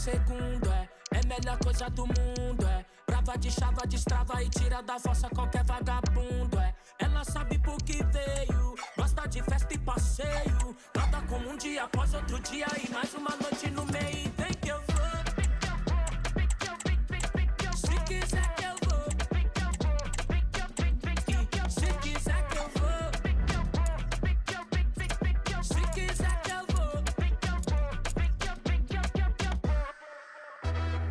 segundo, é melhor coisa do mundo, brava de chava, destrava e tira da fossa qualquer vagabundo, ela sabe por que veio, gosta de festa e passeio, nada como um dia após outro dia e mais uma noite no meio. Vem que eu vou, se quiser que eu vou, se quiser que eu vou, se quiser que eu vou.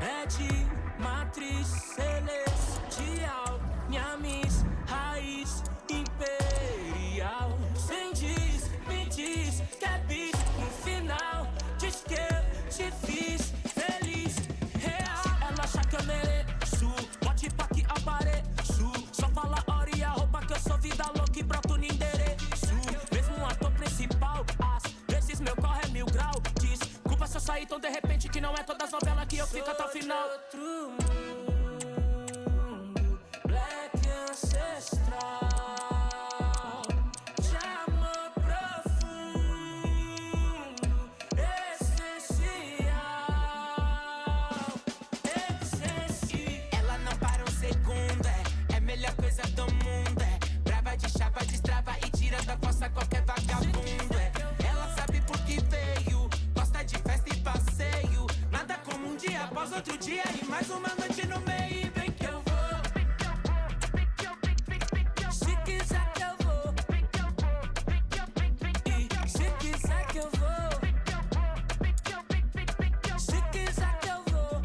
É de matriz celestial, minha miss, raiz imperial. Sem diz, me diz que é bis no final. Diz que eu te fiz feliz, real. Ela acha que eu mereço, bote pra que apareço. Só fala hora e a roupa que eu sou vida louca e broto no endereço. Mesmo um ator principal, às vezes meu corre é 1000 graus. Desculpa se eu sair tão de repente que não é todas as novelas que eu fico até o final. Outro mundo, black ancestral. Qualquer vagabundo, ela sabe por que veio, gosta de festa e passeio, nada como um dia após outro dia e mais uma noite no meio. Vem que eu vou, se quiser que eu vou, e se quiser que eu vou, se quiser que eu vou.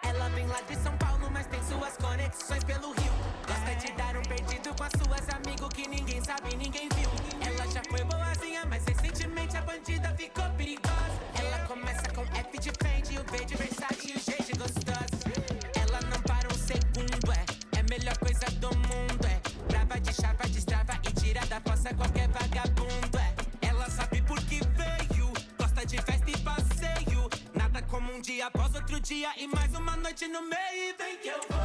Ela vem lá de São Paulo, mas tem suas conexões pelo Rio. Gosta de dar um perdido com as suas amigos que ninguém sabe, ninguém viu. Ela já foi boazinha, mas recentemente a bandida ficou perigosa. Ela começa com F de Fendi, o V de Versace e o G de gostosa. Ela não para um segundo, é melhor coisa do mundo, brava de chava, destrava e tira da fossa qualquer vagabundo, ela sabe por que veio, gosta de festa e passeio, nada como um dia após outro dia e mais uma noite no meio. Vem que eu vou,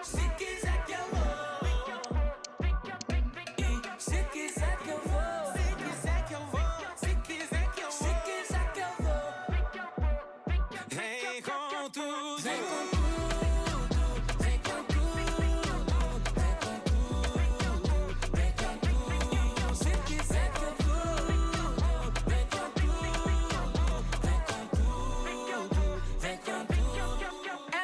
se quiser que eu vou, se quiser que eu vou, se quiser que eu vou, se quiser que eu vou, se quiser que eu vou. Vem com tudo, vem com tudo, vem com tudo, vem com tudo, vem com tudo. Se quiser que eu vou, vem com tudo, vem com tudo, vem com tudo.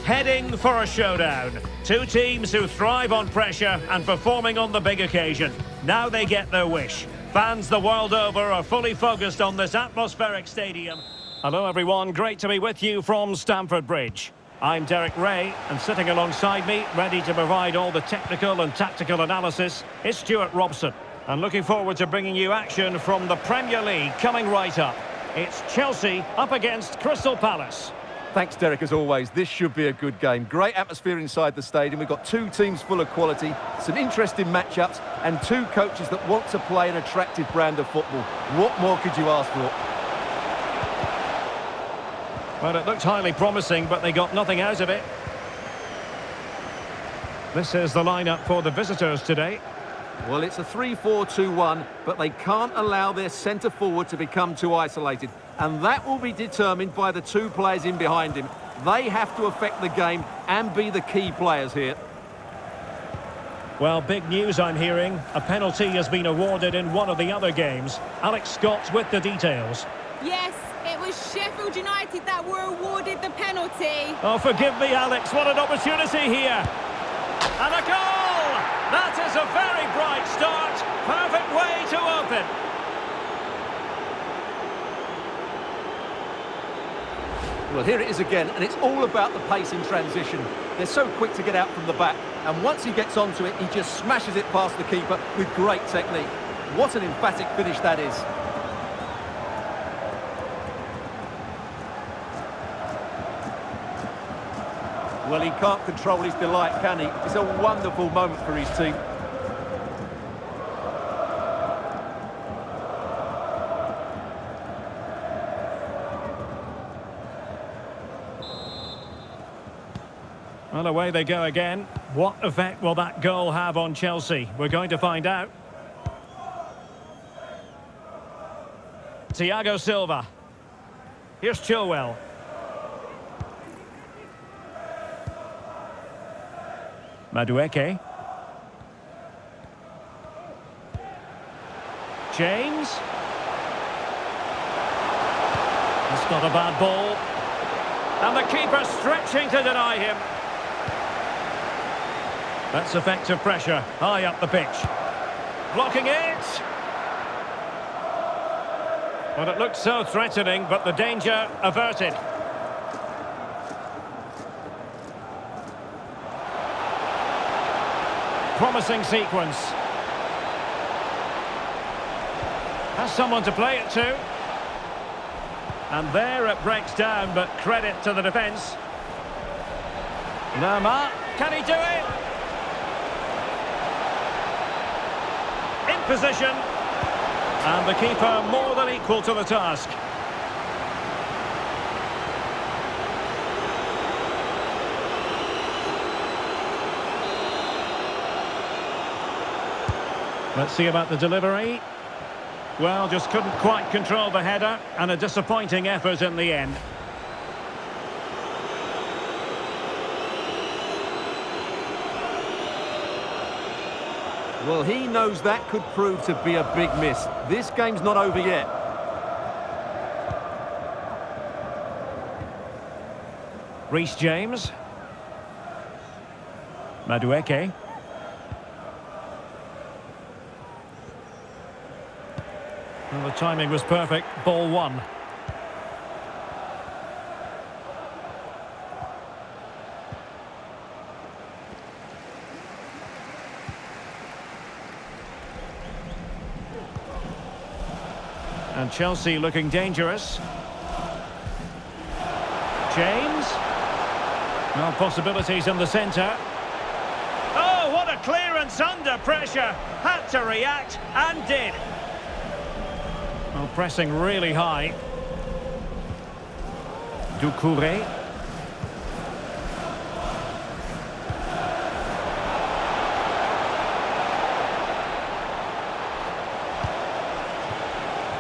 Heading for a showdown. Two teams who thrive on pressure and performing on the big occasion. Now they get their wish. Fans the world over are fully focused on this atmospheric stadium. Hello everyone, great to be with you from Stamford Bridge. I'm Derek Ray, and sitting alongside me, ready to provide all the technical and tactical analysis, is Stuart Robson. And looking forward to bringing you action from the Premier League coming right up. It's Chelsea up against Crystal Palace. Thanks, Derek, as always. This should be a good game. Great atmosphere inside the stadium. We've got two teams full of quality, some interesting matchups, and two coaches that want to play an attractive brand of football. What more could you ask for? Well, it looked highly promising, but they got nothing out of it. This is the lineup for the visitors today. Well, it's a 3-4-2-1, but they can't allow their centre-forward to become too isolated. And that will be determined by the two players in behind him. They have to affect the game and be the key players here. Well, big news I'm hearing. A penalty has been awarded in one of the other games. Alex Scott with the details. Yes, it was Sheffield United that were awarded the penalty. Oh, forgive me, Alex. What an opportunity here. And a goal! That is a very bright start. Perfect way to open. Well, here it is again, and it's all about the pace in transition. They're so quick to get out from the back, and once he gets onto it, he just smashes it past the keeper with great technique. What an emphatic finish that is. Well, he can't control his delight, can he? It's a wonderful moment for his team. Well, away they go again. What effect will that goal have on Chelsea? We're going to find out. Thiago Silva. Here's Chilwell. Madueke. James. That's not a bad ball. And the keeper stretching to deny him. That's effective pressure, high up the pitch. Blocking it! Well, it looked so threatening, but the danger averted. Promising sequence. Has someone to play it to. And there it breaks down, but credit to the defence. Lerma, can he do it? In position. And the keeper more than equal to the task. Let's see about the delivery. Well, just couldn't quite control the header, and a disappointing effort in the end. Well, he knows that could prove to be a big miss. This game's not over yet. Reece James. Madueke. Well, the timing was perfect. Ball one. And Chelsea looking dangerous. James. No possibilities in the centre. Oh, what a clearance under pressure. Had to react and did. Well, pressing really high. Doucouré.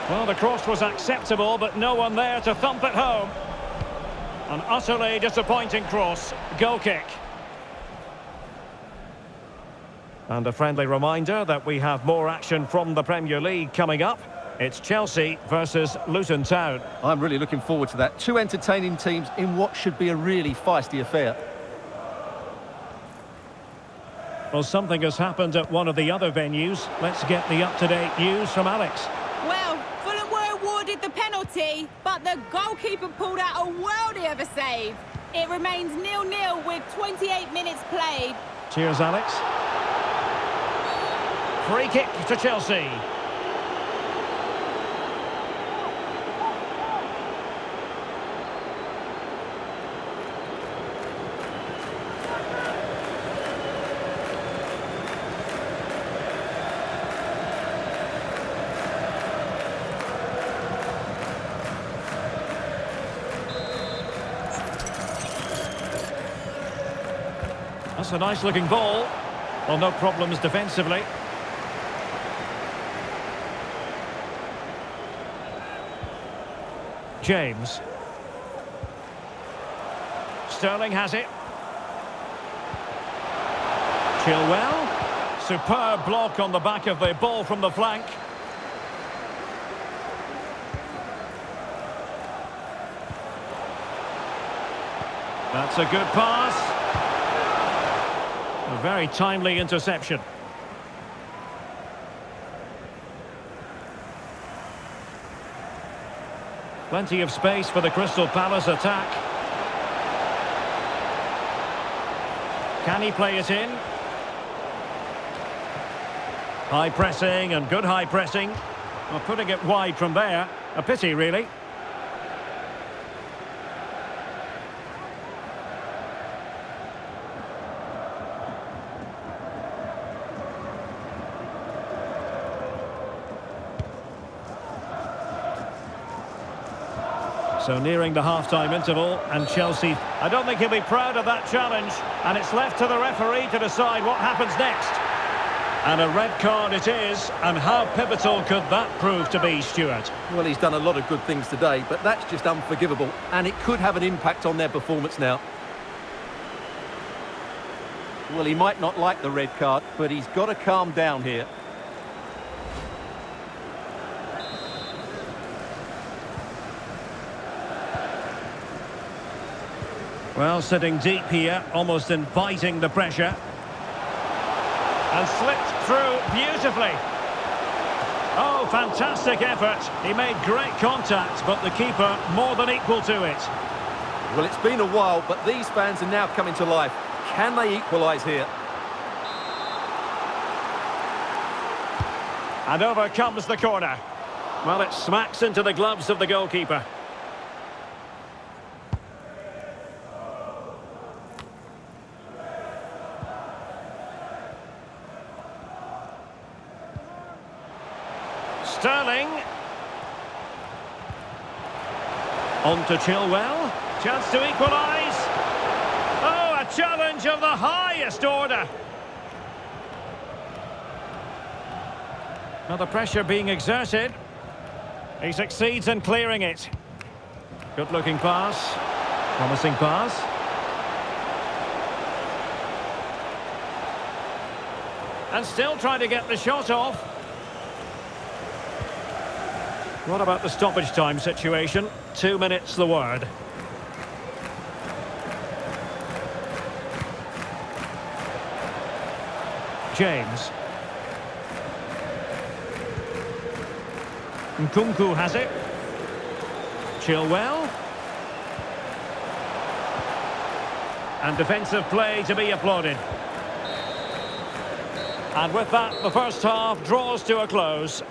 Well, the cross was acceptable, but no one there to thump it home. An utterly disappointing cross. Goal kick. And a friendly reminder that we have more action from the Premier League coming up. It's Chelsea versus Luton Town. I'm really looking forward to that. Two entertaining teams in what should be a really feisty affair. Well, something has happened at one of the other venues. Let's get the up-to-date news from Alex. Well, Fulham were awarded the penalty, but the goalkeeper pulled out a worldie of a save. It remains 0-0 with 28 minutes played. Cheers, Alex. Free kick to Chelsea. That's a nice-looking ball. Well, no problems defensively. James. Sterling has it. Chilwell. Superb block on the back of the ball from the flank. That's a good pass. A very timely interception. Plenty of space for the Crystal Palace attack. Can he play it in? High pressing and good high pressing. Well, putting it wide from there. A pity, really. So nearing the half-time interval, and Chelsea, I don't think he'll be proud of that challenge, and it's left to the referee to decide what happens next. And a red card it is, and how pivotal could that prove to be, Stuart? Well, he's done a lot of good things today, but that's just unforgivable, and it could have an impact on their performance now. Well, he might not like the red card, but he's got to calm down here. Well, sitting deep here, almost inviting the pressure. And slipped through beautifully. Oh, fantastic effort. He made great contact, but the keeper more than equal to it. Well, it's been a while, but these fans are now coming to life. Can they equalise here? And over comes the corner. Well, it smacks into the gloves of the goalkeeper. Sterling. On to Chilwell. Chance to equalise. Oh, a challenge of the highest order. Now the pressure being exerted. He succeeds in clearing it. Good looking pass. Promising pass. And still trying to get the shot off. What about the stoppage time situation? 2 minutes the word. James. Nkunku has it. Chilwell. And defensive play to be applauded. And with that, the first half draws to a close.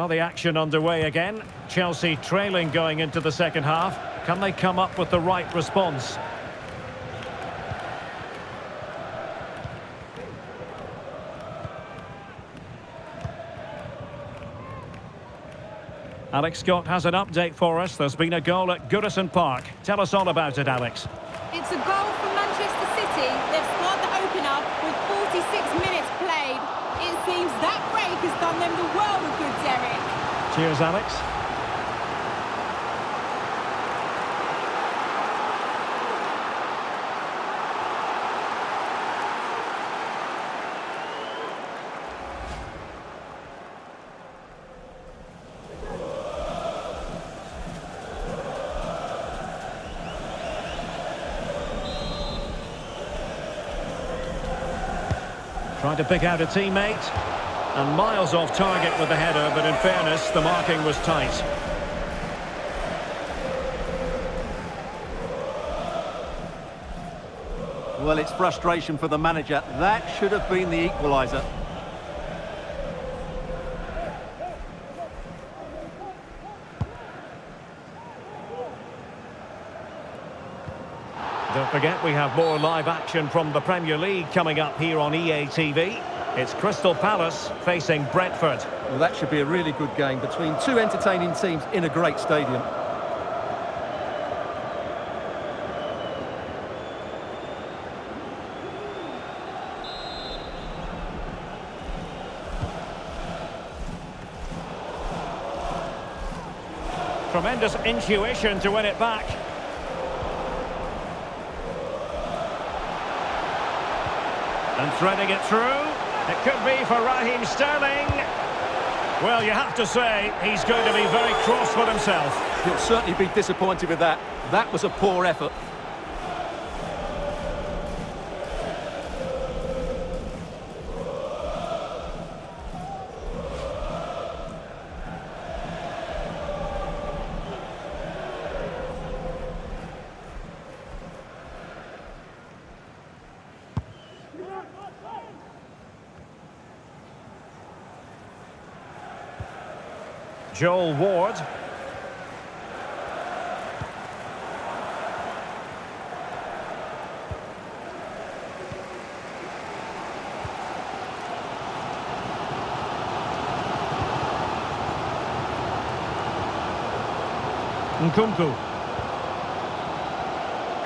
Well, the action underway again. Chelsea trailing going into the second half. Can they come up with the right response? Alex Scott has an update for us. There's been a goal at Goodison Park. Tell us all about it, Alex. It's a goal for Manchester City. They've scored the opener with 46 minutes played. It seems that break has done them the world of good, Derek. Cheers, Alex. Trying to pick out a teammate. And miles off target with the header, but in fairness, the marking was tight. Well, it's frustration for the manager. That should have been the equaliser. Don't forget, we have more live action from the Premier League coming up here on EA TV. It's Crystal Palace facing Brentford. Well, that should be a really good game between two entertaining teams in a great stadium. Tremendous intuition to win it back. And threading it through. It could be for Raheem Sterling. Well, you have to say, he's going to be very cross with himself. He'll certainly be disappointed with that. That was a poor effort. Joel Ward. Nkunku.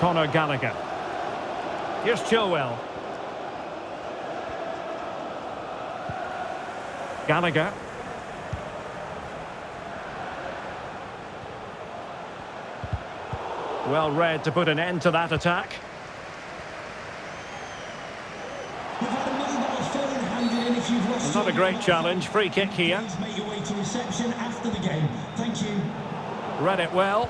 Conor Gallagher. Here's Chilwell. Gallagher. Well read to put an end to that attack. Not a great challenge. Free kick here. Make your way to reception after the game. Thank you. Read it well.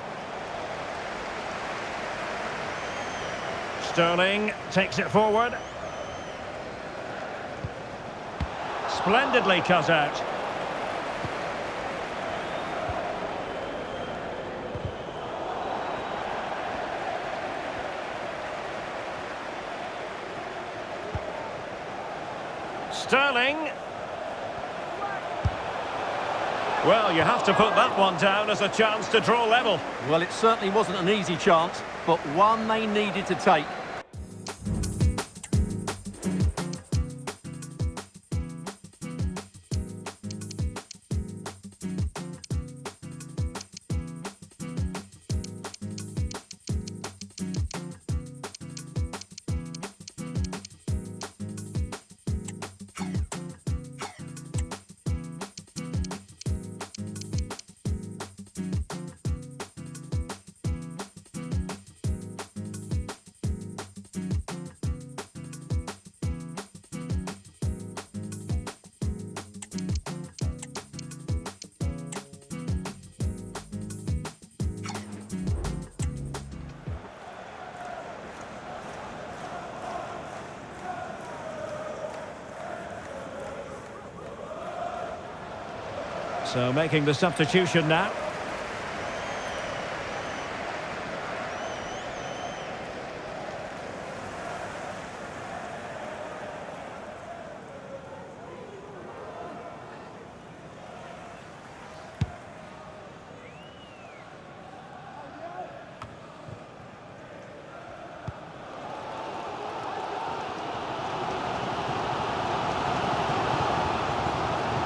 Sterling takes it forward. Splendidly cut out. Sterling. Well, you have to put that one down as a chance to draw level. Well, it certainly wasn't an easy chance, but one they needed to take. So making the substitution now.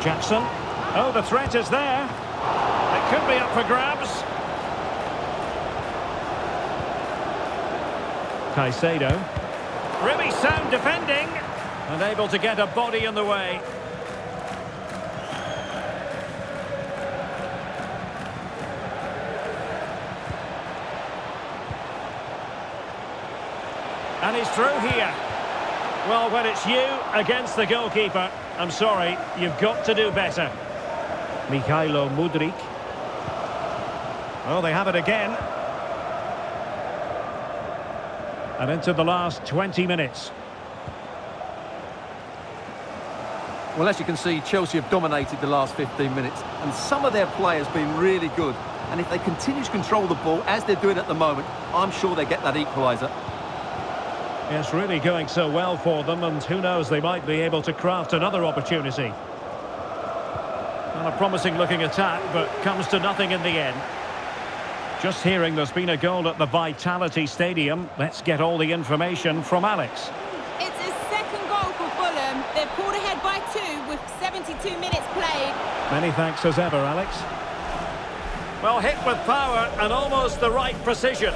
Jackson. Oh, the threat is there. It could be up for grabs. Caicedo. Really sound defending. And able to get a body in the way. And he's through here. Well, when it's you against the goalkeeper, I'm sorry, you've got to do better. Mikhailo Mudryk. Oh, they have it again. And into the last 20 minutes. Well, as you can see, Chelsea have dominated the last 15 minutes, and some of their players have been really good. And if they continue to control the ball, as they're doing at the moment, I'm sure they get that equaliser. It's really going so well for them, and who knows, they might be able to craft another opportunity. Well, a promising looking attack, but comes to nothing in the end. Just hearing there's been a goal at the Vitality Stadium. Let's get all the information from Alex. It's his second goal for Fulham. They've pulled ahead by 2 with 72 minutes played. Many thanks as ever, Alex. Well, hit with power and almost the right precision.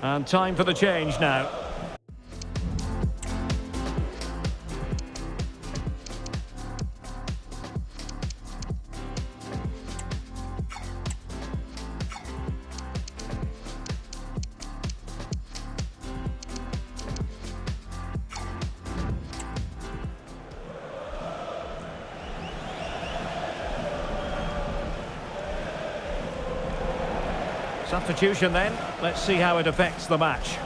And time for the change now. Substitution then. Let's see how it affects the match.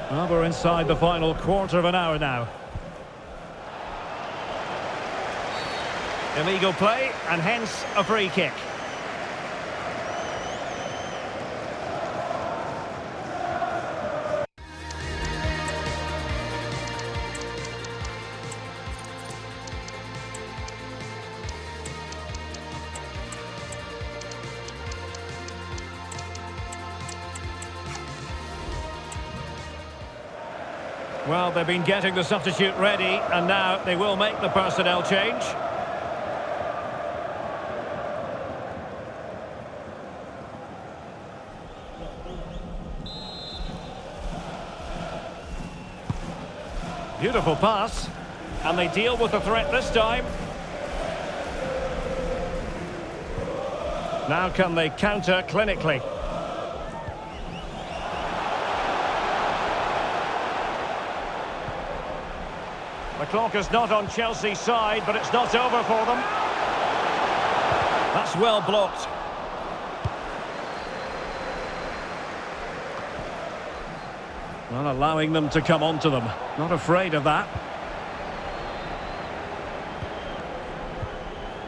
Well, we're inside the final quarter of an hour now. Illegal play and hence a free kick. Well, they've been getting the substitute ready, and now they will make the personnel change. Beautiful pass, and they deal with the threat this time. Now can they counter clinically? The clock is not on Chelsea's side, but it's not over for them. That's well blocked. Well, allowing them to come onto them. Not afraid of that.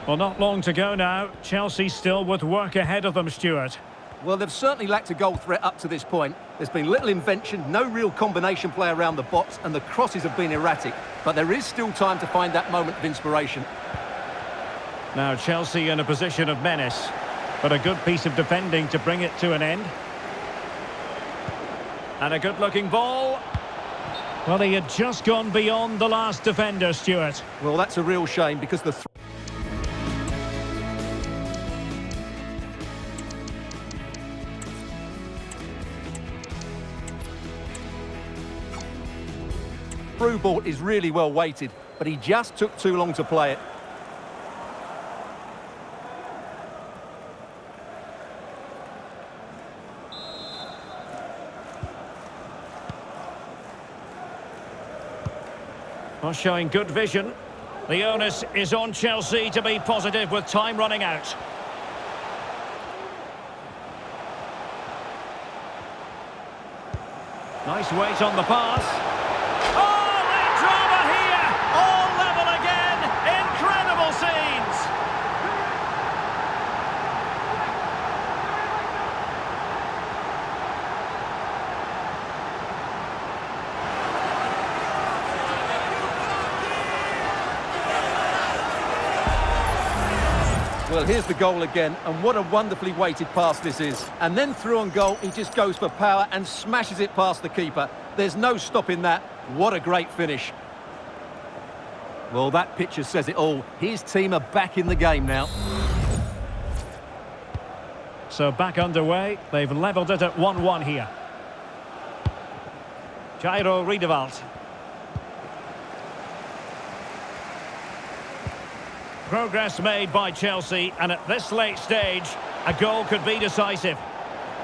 Well, not long to go now. Chelsea still with work ahead of them, Stuart. Well, they've certainly lacked a goal threat up to this point. There's been little invention, no real combination play around the box, and the crosses have been erratic. But there is still time to find that moment of inspiration. Now Chelsea in a position of menace, but a good piece of defending to bring it to an end. And a good-looking ball. Well, he had just gone beyond the last defender, Stuart. Well, that's a real shame because the through ball is really well weighted, but he just took too long to play it. Well, showing good vision. The onus is on Chelsea to be positive with time running out. Nice weight on the pass. Oh, the drama here! All level again! Incredible scenes! Well, here's the goal again, and what a wonderfully weighted pass this is. And then through on goal, he just goes for power and smashes it past the keeper. There's no stopping that. What a great finish. Well, that picture says it all. His team are back in the game now. So back underway. They've levelled it at 1-1 here. Jairo Riedewald. Progress made by Chelsea, and at this late stage, a goal could be decisive.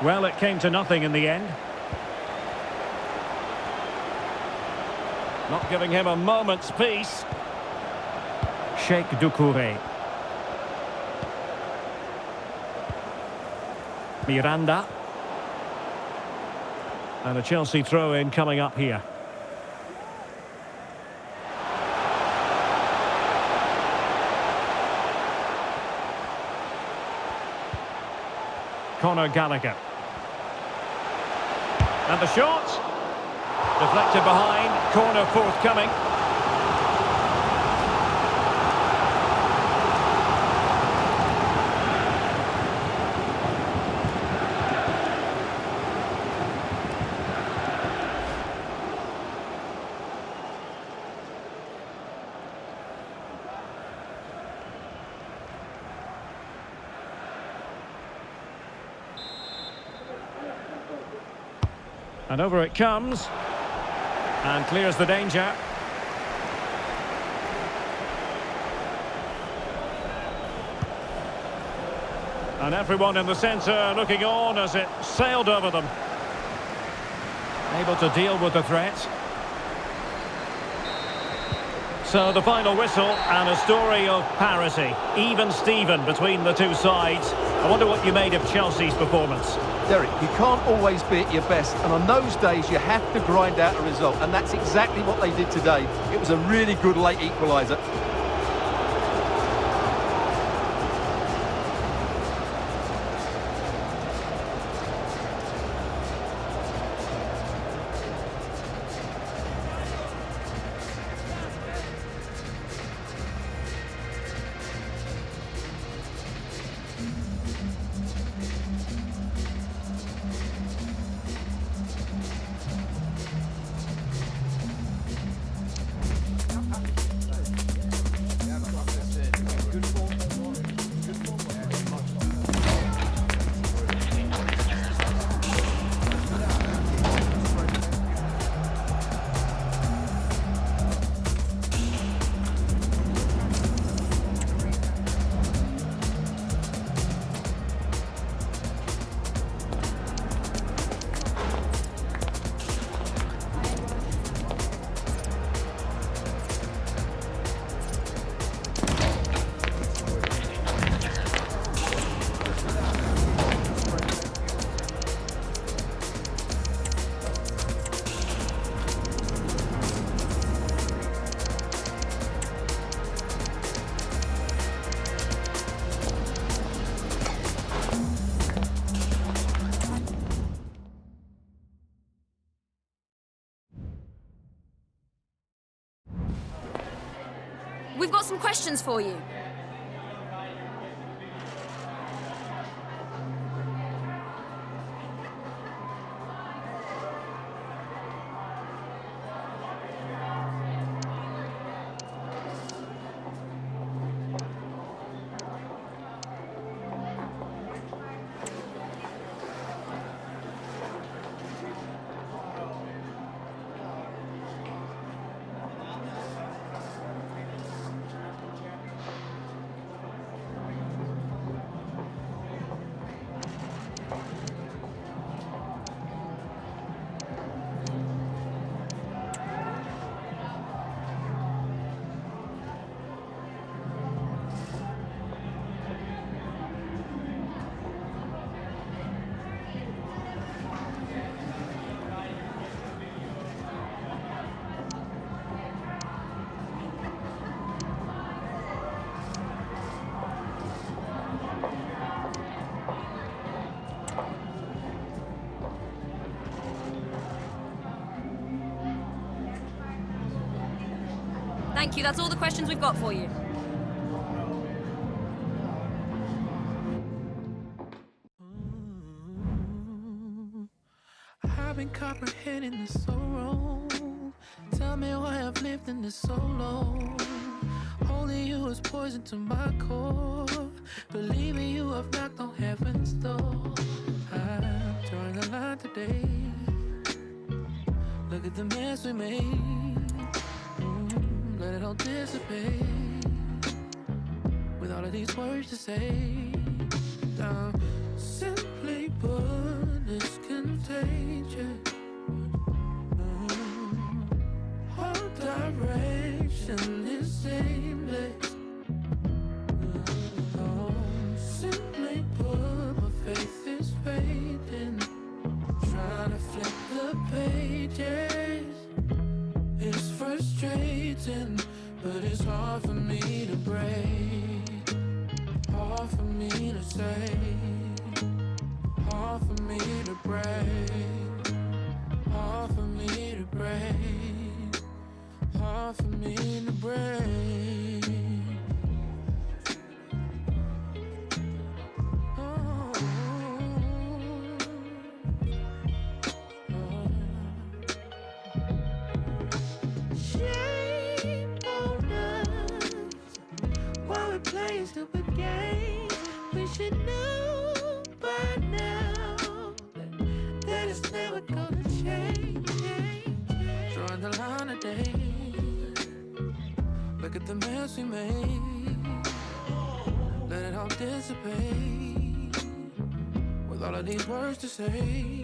Well, it came to nothing in the end. Not giving him a moment's peace. Sheikh Doucouré. Miranda. And a Chelsea throw-in coming up here. Conor Gallagher. And the shot. Deflected behind. Corner forthcoming. And over it comes. And clears the danger. And everyone in the centre looking on as it sailed over them. Able to deal with the threat. So the final whistle and a story of parity. Even Steven between the two sides. I wonder what you made of Chelsea's performance. Derek, you can't always be at your best, and on those days you have to grind out a result, and that's exactly what they did today. It was a really good late equaliser. we've got some questions for you. Thank you, that's all the questions we've got for you. I've been comprehending this so wrong. Tell me why I've lived in this so long. Holding you is poison to my core. Believing you, I've knocked on heaven's door. I'm drawing the line today. Look at the mess we made. Let it all dissipate. With all of these words to say. Simply put, it's contagious. All direction is aimless. Simply put, my faith is fading. Trying to flip the pages. It's frustrating, but it's hard for me to break. Hard for me to say. Hard for me to break. Hard for me to break. Hard for me to break. Oh, shame on us while we play stupid games. We should know by now that it's never gonna change. Drawing the line today. Look at the mess we made. Let it all dissipate. With all of these words to say.